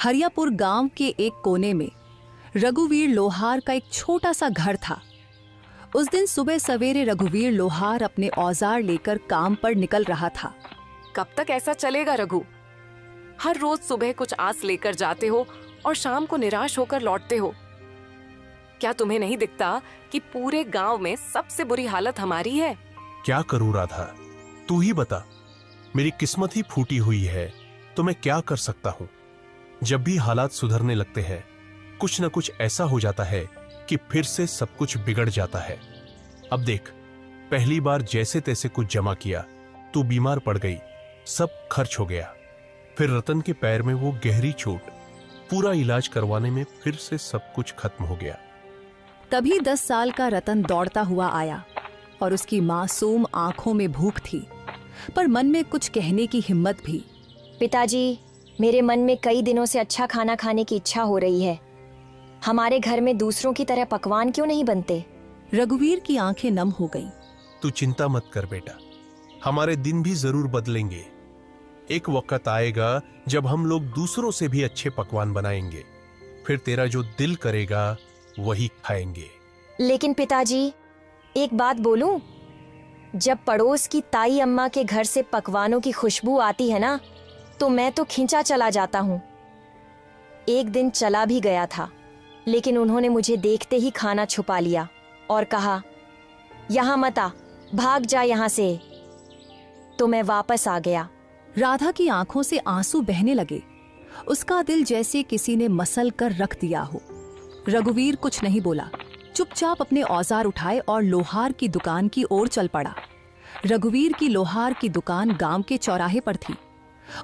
हरियापुर गांव के एक कोने में रघुवीर लोहार का एक छोटा सा घर था। उस दिन सुबह सवेरे रघुवीर लोहार अपने औजार लेकर काम पर निकल रहा था। कब तक ऐसा चलेगा रघु? हर रोज सुबह कुछ आस लेकर जाते हो और शाम को निराश होकर लौटते हो। क्या तुम्हें नहीं दिखता कि पूरे गांव में सबसे बुरी हालत हमारी है? क्या करूं राधा, तू ही बता। मेरी किस्मत ही फूटी हुई है तो मैं क्या कर सकता हूं। जब भी हालात सुधरने लगते हैं कुछ न कुछ ऐसा हो जाता है कि फिर से सब कुछ बिगड़ जाता है। अब देख, पहली बार जैसे तैसे कुछ जमा किया, तू बीमार पड़ गई, सब खर्च हो गया। फिर रतन के पैर में वो गहरी चोट, पूरा इलाज करवाने में फिर से सब कुछ खत्म हो गया। तभी 10 साल का रतन दौड़ता हुआ आया और उसकी मासूम आंखों में भूख थी, पर मन में कुछ कहने की हिम्मत भी। पिताजी, मेरे मन में कई दिनों से अच्छा खाना खाने की इच्छा हो रही है। हमारे घर में दूसरों की तरह पकवान क्यों नहीं बनते? रघुवीर की आंखें नम हो गईं। तू चिंता मत कर बेटा, हमारे दिन भी जरूर बदलेंगे। एक वक्त आएगा जब हम लोग दूसरों से भी अच्छे पकवान बनाएंगे। फिर तेरा जो दिल करेगा वही खाएंगे। लेकिन पिताजी, एक बात बोलूं? जब पड़ोस की ताई अम्मा के घर से पकवानों की खुशबू आती है ना, तो मैं तो खींचा चला जाता हूँ। एक दिन चला भी गया था, लेकिन उन्होंने मुझे देखते ही खाना छुपा लिया और कहा, यहाँ मत आ, भाग जा यहाँ से। तो मैं वापस आ गया। राधा की आंखों से आंसू बहने लगे। उसका दिल जैसे किसी ने मसल कर रख दिया हो। रघुवीर कुछ नहीं बोला, चुपचाप अपने औजार उठाए और लोहार की दुकान की ओर चल पड़ा। रघुवीर की लोहार की दुकान गांव के चौराहे पर थी।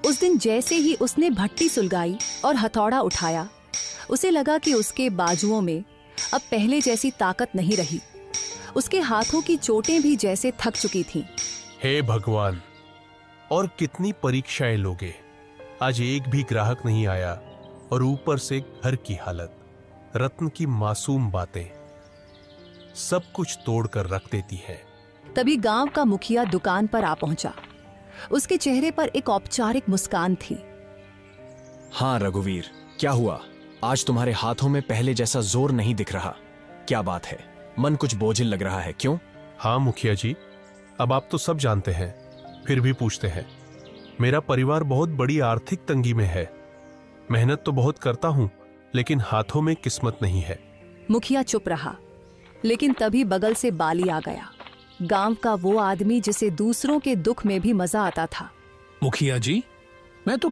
उस दिन जैसे ही उसने भट्टी सुलगाई और हथौड़ा उठाया, उसे लगा कि उसके बाजुओं में अब पहले जैसी ताकत नहीं रही। उसके हाथों की चोटें भी जैसे थक चुकी थीं। हे भगवान, और कितनी परीक्षाएं लोगे। आज एक भी ग्राहक नहीं आया और ऊपर से घर की हालत, रत्न की मासूम बातें सब कुछ तोड़कर रख देती है। तभी गांव का मुखिया दुकान पर आ पहुंचा। उसके चेहरे पर एक औपचारिक मुस्कान थी। हाँ रघुवीर, क्या हुआ? आज तुम्हारे हाथों में पहले जैसा जोर नहीं दिख रहा। क्या बात है? मन कुछ बोझिल लग रहा है, क्यों? हाँ मुखिया जी, अब आप तो सब जानते हैं, फिर भी पूछते हैं। मेरा परिवार बहुत बड़ी आर्थिक तंगी में है। मेहनत तो बहुत करता हूं, लेकिन हाथों में किस्मत नहीं है। मुखिया चुप रहा, लेकिन तभी बगल से बाली आ गया। गांव का वो आदमी जिसे दूसरों के दुख में भी मजा आता था। मुखिया जी, मैं तो